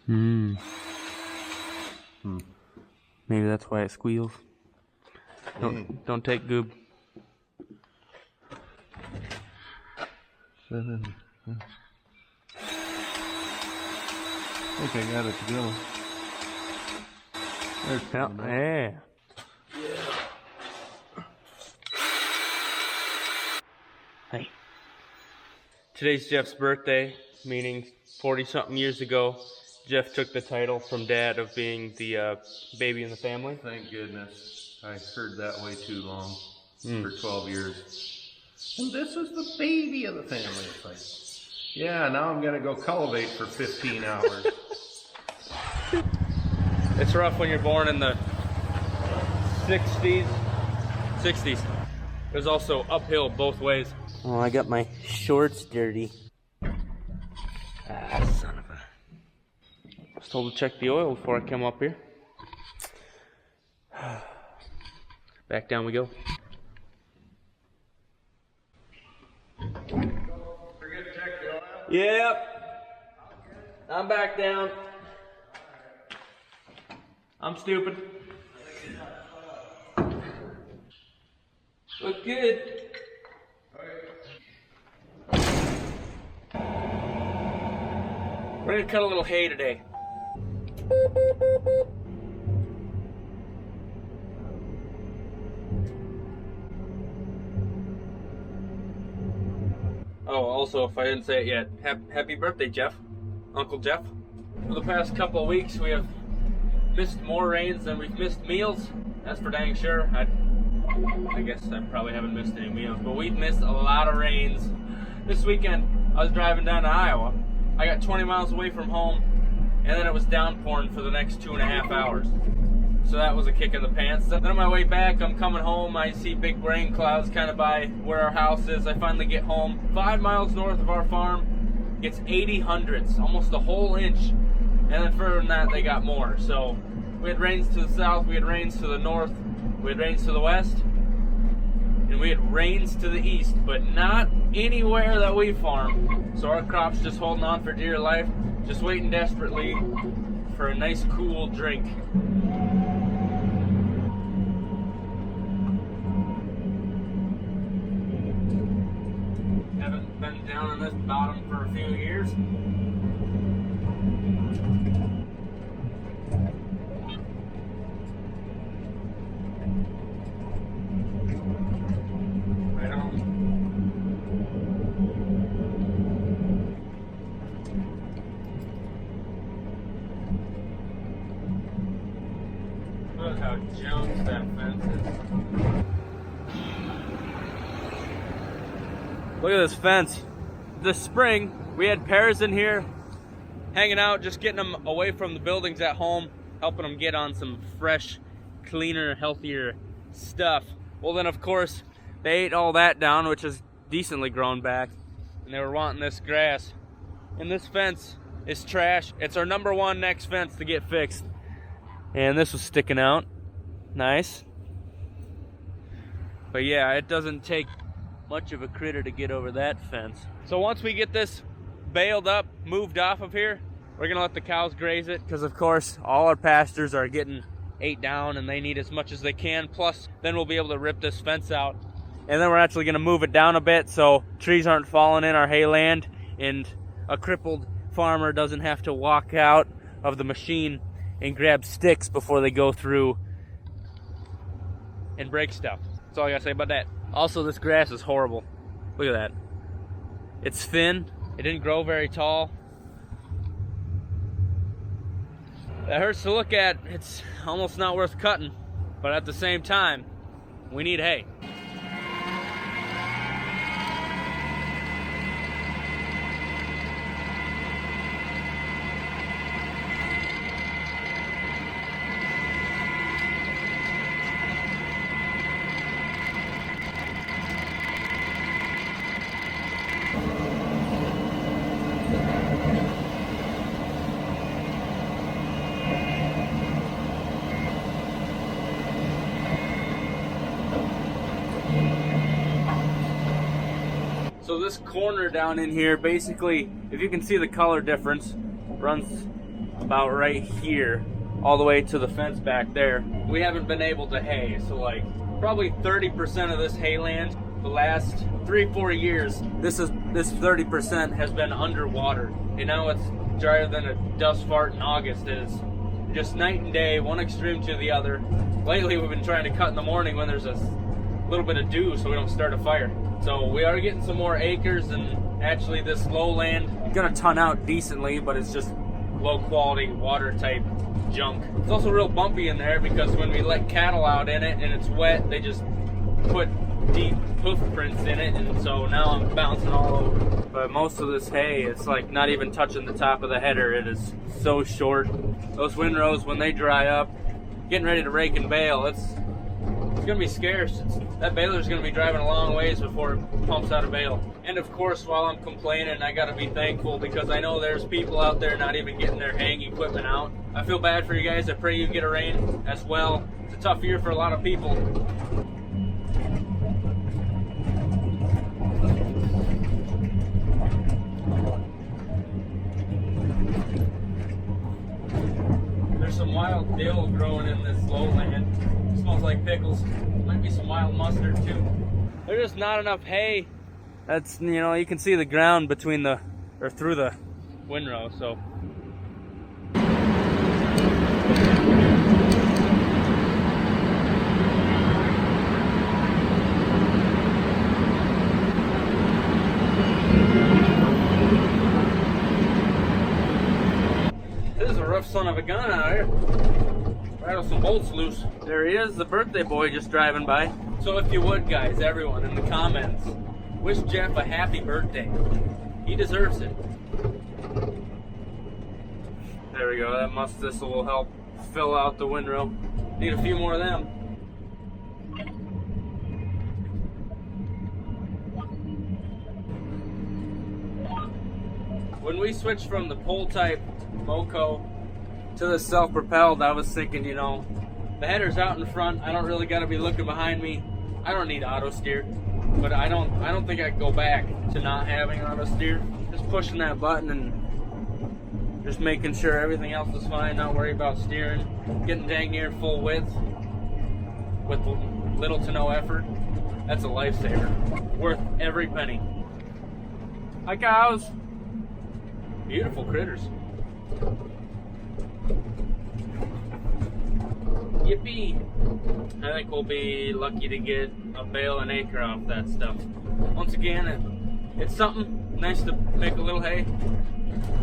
Hmm. Maybe that's why it squeals. Don't take goob. 7. I think I got it to go. Yeah. Hey. Today's Jeff's birthday, meaning 40-something years ago, Jeff took the title from Dad of being the baby in the family. Thank goodness. I heard that way too long. For 12 years. And this is the baby of the family. It's like, yeah, now I'm going to go cultivate for 15 hours. It's rough when you're born in the 60s. It was also uphill both ways. Oh, I got my shorts dirty. Ah, son of a... I was told to check the oil before I come up here. Back down we go. Forget to check the oil? Yep. I'm back down. I'm stupid. Look good. We're gonna cut a little hay today. Oh, also, if I didn't say it yet, happy birthday, Jeff. Uncle Jeff. For the past couple of weeks, we have missed more rains than we've missed meals. That's for dang sure. I guess I probably haven't missed any meals, but we've missed a lot of rains. This weekend, I was driving down to Iowa. I got 20 miles away from home, and then it was downpouring for the next 2.5 hours. So that was a kick in the pants. Then on my way back, I'm coming home. I see big rain clouds kind of by where our house is. I finally get home. 5 miles north of our farm, gets 80 hundredths, almost a whole inch. And then further than that, they got more. So we had rains to the south, we had rains to the north, we had rains to the west, and we had rains to the east, but not anywhere that we farm. So our crop's just holding on for dear life, just waiting desperately for a nice cool drink. Haven't been down in this bottom for a few years. Right on. Look how Jones that fence is. Look at this fence. This spring, we had pairs in here hanging out, just getting them away from the buildings at home, helping them get on some fresh, cleaner, healthier stuff. Well, then, of course, they ate all that down, which is decently grown back, and they were wanting this grass. And this fence is trash. It's our #1 next fence to get fixed. And this was sticking out. Nice. But yeah, it doesn't take much of a critter to get over that fence. So once we get this baled up, moved off of here, we're gonna let the cows graze it, because of course all our pastures are getting ate down and they need as much as they can. Plus then we'll be able to rip this fence out, and then we're actually gonna move it down a bit so trees aren't falling in our hayland and a crippled farmer doesn't have to walk out of the machine and grab sticks before they go through and break stuff. That's all I gotta say about that. Also, this grass is horrible. Look at that. It's thin. It didn't grow very tall. It hurts to look at. It's almost not worth cutting. But at the same time, we need hay. So this corner down in here, basically, if you can see the color difference, runs about right here, all the way to the fence back there. We haven't been able to hay, so like probably 30% of this hayland, the last 3-4 years, this 30% has been underwater, and now it's drier than a dust fart in August is. Just night and day, one extreme to the other. Lately we've been trying to cut in the morning when there's a little bit of dew so we don't start a fire. So we are getting some more acres, and actually this lowland gonna ton out decently, but it's just low quality water type junk. It's also real bumpy in there because when we let cattle out in it and it's wet, they just put deep hoof prints in it, and so now I'm bouncing all over. But most of this hay, it's like not even touching the top of the header. It is so short. Those windrows, when they dry up, getting ready to rake and bale, it's gonna be scarce. That baler's gonna be driving a long ways before it pumps out a bale. And of course, while I'm complaining, I gotta be thankful because I know there's people out there not even getting their haying equipment out. I feel bad for you guys. I pray you get a rain as well. It's a tough year for a lot of people. There's some wild dill growing in this lowland. It smells like pickles. Might be some wild mustard too. There's just not enough hay. That's, you know, you can see the ground between the, or through the windrow, so. This is a rough son of a gun out here. Rattle some bolts loose. There he is, the birthday boy just driving by. So if you would, guys, everyone in the comments, wish Jeff a happy birthday. He deserves it. There we go. That must thistle will help fill out the windrow. Need a few more of them. When we switched from the pole type Moco to the self-propelled, I was thinking, you know, the header's out in front. I don't really got to be looking behind me. I don't need auto steer, but I don't think I can go back to not having auto steer. Just pushing that button and just making sure everything else is fine. Not worry about steering. Getting dang near full width with little to no effort. That's a lifesaver. Worth every penny. Hi cows. Beautiful critters. Yippee! I think we'll be lucky to get a bale an acre off that stuff. Once again, it's something nice to make a little hay.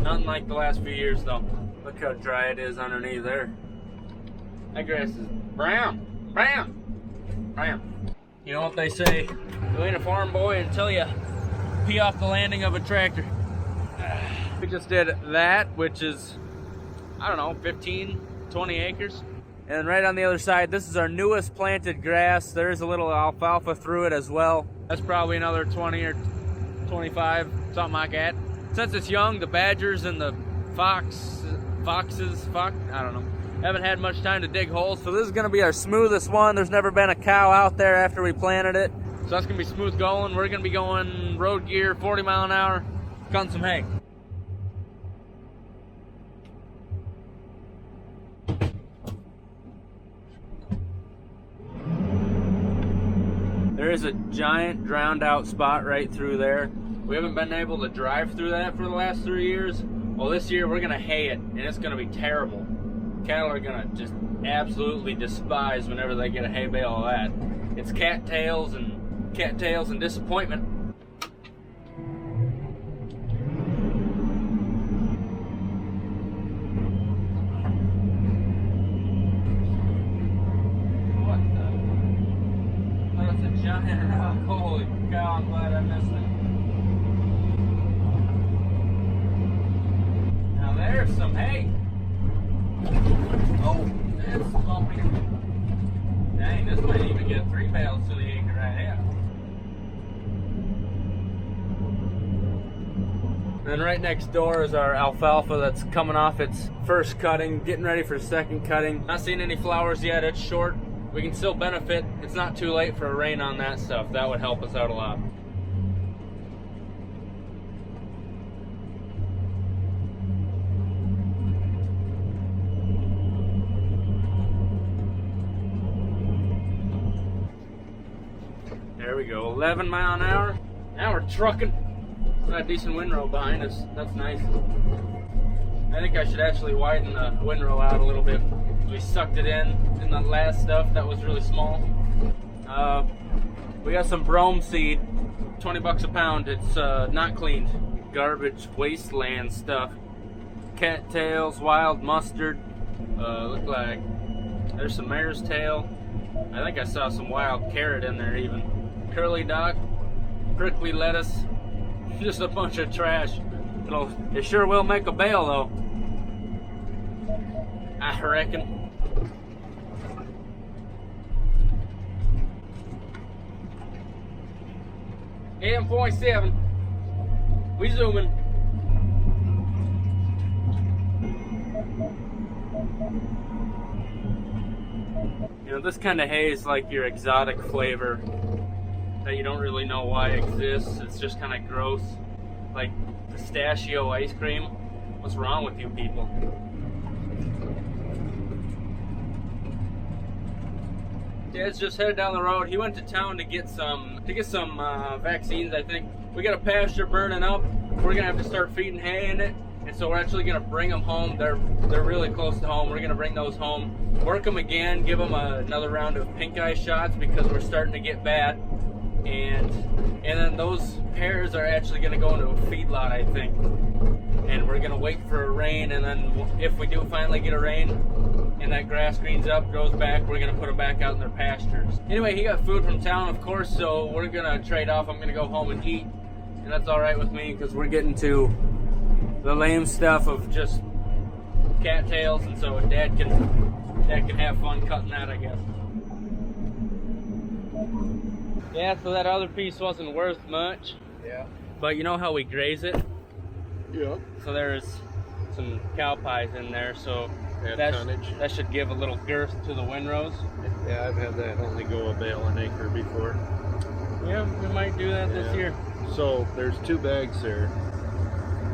Nothing like the last few years though. Look how dry it is underneath there. That grass is brown, brown, brown. You know what they say, you ain't a farm boy until you pee off the landing of a tractor. We just did that, which is, I don't know, 15, 20 acres. And right on the other side, this is our newest planted grass. There is a little alfalfa through it as well. That's probably another 20 or 25, something like that. Since it's young, the badgers and the foxes, I don't know, haven't had much time to dig holes. So this is gonna be our smoothest one. There's never been a cow out there after we planted it. So that's gonna be smooth going. We're gonna be going road gear, 40 mile an hour, cutting some hay. There is a giant drowned out spot right through there. We haven't been able to drive through that for the last 3 years. Well, this year we're gonna hay it, and it's gonna be terrible. Cattle are gonna just absolutely despise whenever they get a hay bale of that. It's cattails and disappointment. Holy cow, I'm glad I missed it. Now there's some hay. Oh, that's bumpy. Dang, this might even get 3 bales to the acre right here. And right next door is our alfalfa that's coming off its first cutting, getting ready for second cutting. Not seeing any flowers yet, it's short. We can still benefit. It's not too late for a rain on that stuff. That would help us out a lot. There we go, 11 mile an hour. Now we're trucking. Got a decent windrow behind us. That's nice. I think I should actually widen the windrow out a little bit. We sucked it in the last stuff that was really small. We got some brome seed, 20 bucks a pound. It's not cleaned. Garbage, wasteland stuff. Cattails, wild mustard. Look like there's some mare's tail. I think I saw some wild carrot in there even. Curly dock, prickly lettuce. Just a bunch of trash. It sure will make a bale though, I reckon. AM.7. We zooming. You know, this kind of hay is like your exotic flavor that you don't really know why it exists. It's just kind of gross. Like pistachio ice cream. What's wrong with you people? Dad's just headed down the road. He went to town to get some vaccines, I think. We got a pasture burning up. We're gonna have to start feeding hay in it, and so we're actually gonna bring them home. They're really close to home. We're gonna bring those home, work them again, give them another round of pink eye shots because we're starting to get bad, and then those pairs are actually gonna go into a feedlot, I think. And we're gonna wait for a rain, and then if we do finally get a rain and that grass greens up, grows back, we're gonna put them back out in their pastures. Anyway, he got food from town, of course, so we're gonna trade off. I'm gonna go home and eat, and that's all right with me because we're getting to the lame stuff of just cattails, and so Dad can have fun cutting that, I guess. Yeah, so that other piece wasn't worth much. Yeah. But you know how we graze it? Yeah. So there's some cow pies in there, so that should give a little girth to the windrows. Yeah, I've had that only go a bale an acre before. Yeah, we might do that this year. So there's 2 bags there,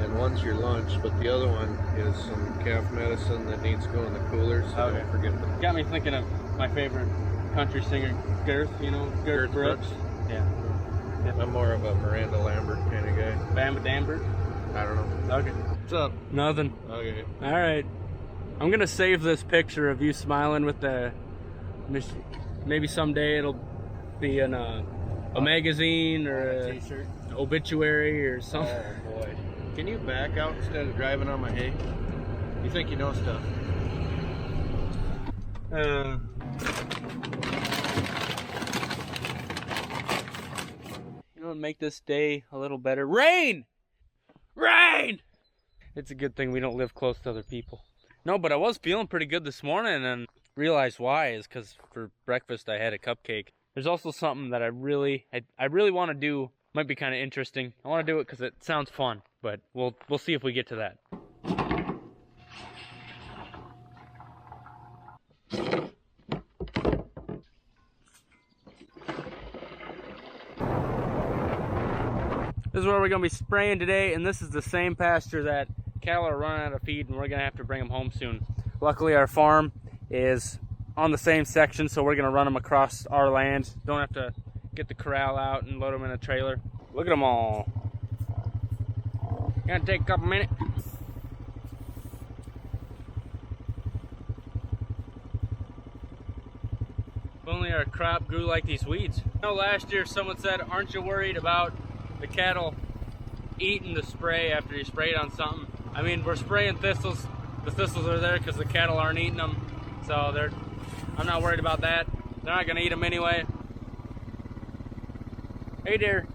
and one's your lunch, but the other one is some calf medicine that needs to go in the cooler, so Okay. don't forget that. Got me thinking of my favorite country singer, Girth, you know, Girth Brooks. Yeah. I'm more of a Miranda Lambert kind of guy. Bamba Dambert. I don't know. Okay. What's up? Nothing. Okay. All right. I'm gonna save this picture of you smiling with the. Maybe someday it'll be in a magazine or a t-shirt, obituary or something. Oh boy. Can you back out instead of driving on my hay? You think you know stuff? You know what would make this day a little better? Rain! Rain! It's a good thing we don't live close to other people. No, but I was feeling pretty good this morning, and realized why is because for breakfast I had a cupcake. There's also something that I really want to do. Might be kind of interesting. I want to do it because it sounds fun, but we'll see if we get to that. This is where we're going to be spraying today, and this is the same pasture that cattle are running out of feed, and we're going to have to bring them home soon. Luckily, our farm is on the same section, so we're going to run them across our land. Don't have to get the corral out and load them in a trailer. Look at them all. Gonna take a couple minutes. If only our crop grew like these weeds. You know, last year someone said, aren't you worried about the cattle eating the spray after you spray it on something? I mean, we're spraying thistles. The thistles are there because the cattle aren't eating them. So I'm not worried about that. They're not gonna eat them anyway. Hey there.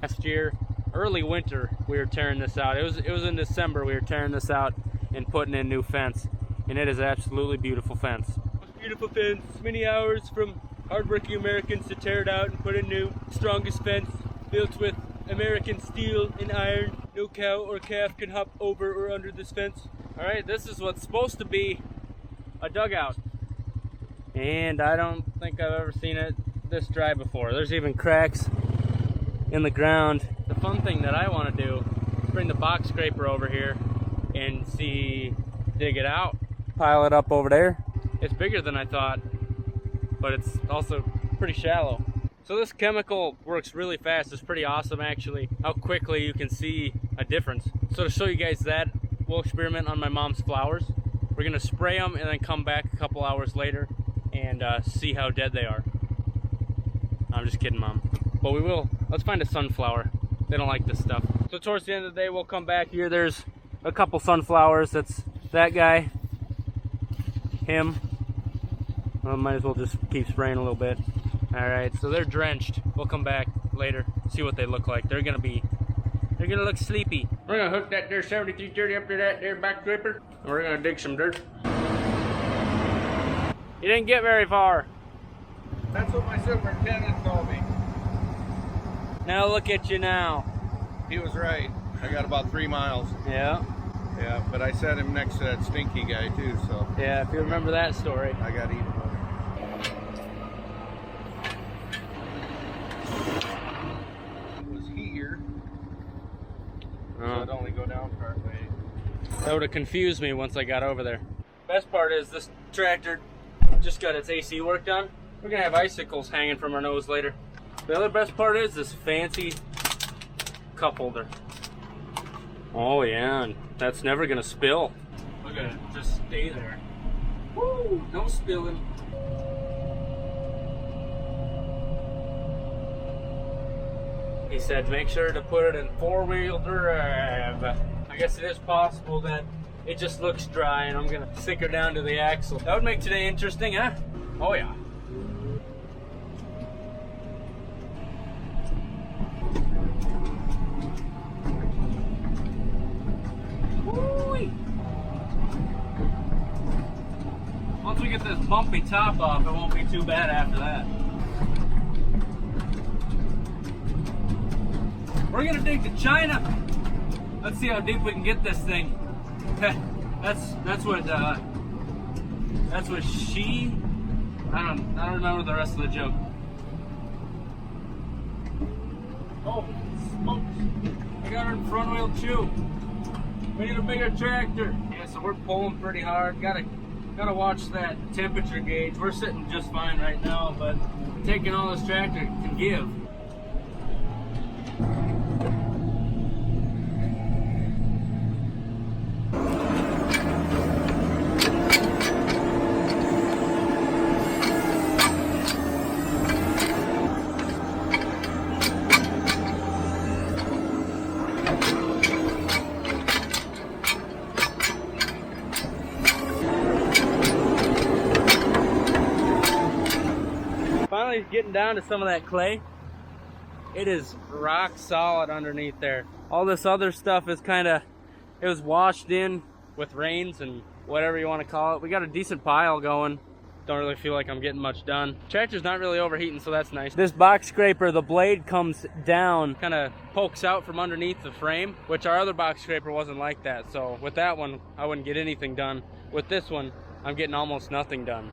Last year, early winter, we were tearing this out. It was in December we were tearing this out and putting in new fence. And it is absolutely beautiful fence. Beautiful fence. Many hours from hardworking Americans to tear it out and put in new. Strongest fence built with American steel and iron. No cow or calf can hop over or under this fence. Alright, this is what's supposed to be a dugout. And I don't think I've ever seen it this dry before. There's even cracks in the ground. The fun thing that I want to do is bring the box scraper over here and dig it out. Pile it up over there. It's bigger than I thought, but it's also pretty shallow. So this chemical works really fast. It's pretty awesome actually, how quickly you can see a difference. So to show you guys that, we'll experiment on my mom's flowers. We're gonna spray them and then come back a couple hours later and see how dead they are. I'm just kidding, Mom. But we will. Let's find a sunflower. They don't like this stuff. So towards the end of the day, we'll come back here. There's a couple sunflowers. That's that guy, him. Well, might as well just keep spraying a little bit. All right, so they're drenched. We'll come back later, see what they look like. They're gonna look sleepy. We're gonna hook that there 7330 up to that there back scraper, and we're gonna dig some dirt. You didn't get very far. That's what my superintendent told me. Now look at you now. He was right. I got about 3 miles. Yeah. Yeah, but I set him next to that stinky guy too, so. Yeah, if you remember that story. I got eaten. It was here. So it'd only go down part way. That would have confused me once I got over there. Best part is this tractor just got its AC work done. We're gonna have icicles hanging from our nose later. The other best part is this fancy cup holder. Oh yeah, and that's never gonna spill. Look at it, just stay there. Woo, no spilling. He said make sure to put it in 4-wheel drive. I guess it is possible that it just looks dry and I'm gonna stick her down to the axle. That would make today interesting, huh? Oh yeah. Woo-wee. Once we get this bumpy top off, it won't be too bad after that. We're gonna dig to China. Let's see how deep we can get this thing. that's what she. I don't remember the rest of the joke. Oh, smokes! I got her in front wheel too. We need a bigger tractor. Yeah, so we're pulling pretty hard. Gotta watch that temperature gauge. We're sitting just fine right now, but taking all this tractor can give. Finally getting down to some of that clay. It is rock solid underneath there. All this other stuff is it was washed in with rains and whatever you want to call it. We got a decent pile going. Don't really feel like I'm getting much done. Tractor's not really overheating, so that's nice. This box scraper, the blade comes down, kind of pokes out from underneath the frame, which our other box scraper wasn't like that. So with that one, I wouldn't get anything done. With this one, I'm getting almost nothing done.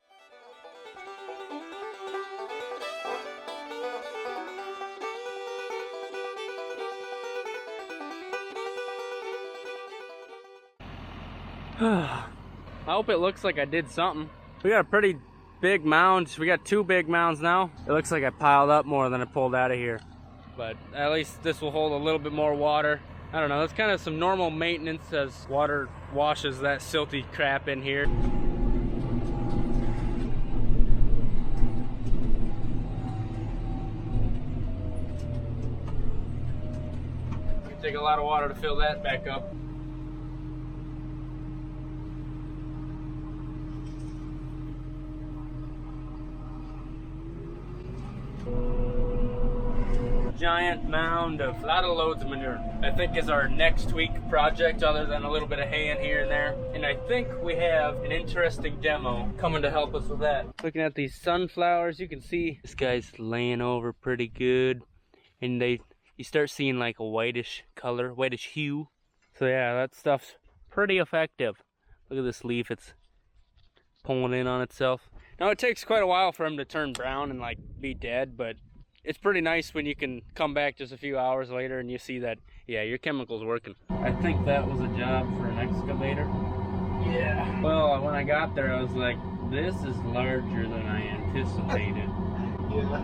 I hope it looks like I did something. We got a pretty big mound. We got 2 big mounds now. It looks like I piled up more than I pulled out of here. But at least this will hold a little bit more water. I don't know, that's kind of some normal maintenance as water washes that silty crap in here. It'll take a lot of water to fill that back up. Giant mound of a lot of loads of manure. I think is our next week project, other than a little bit of hay in here and there. And I think we have an interesting demo coming to help us with that. Looking at these sunflowers, you can see this guy's laying over pretty good, and you start seeing like a whitish color, whitish hue. So yeah, that stuff's pretty effective. Look at this leaf, it's pulling in on itself. Now it takes quite a while for them to turn brown and like be dead, but it's pretty nice when you can come back just a few hours later and you see that, yeah, your chemical's working. I think that was a job for an excavator. Yeah. Well, when I got there, I was like, this is larger than I anticipated. Yeah.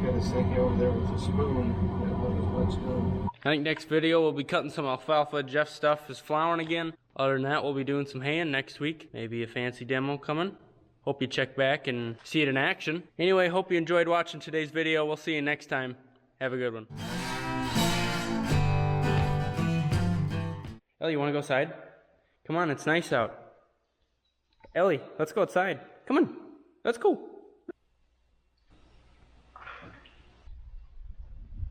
got his thing over there with the spoon. That was much done. I think next video we'll be cutting some alfalfa. Jeff's stuff is flowering again. Other than that, we'll be doing some haying next week. Maybe a fancy demo coming. Hope you check back and see it in action. Anyway, hope you enjoyed watching today's video. We'll see you next time. Have a good one. Ellie, you want to go outside? Come on, it's nice out. Ellie, let's go outside. Come on, let's go.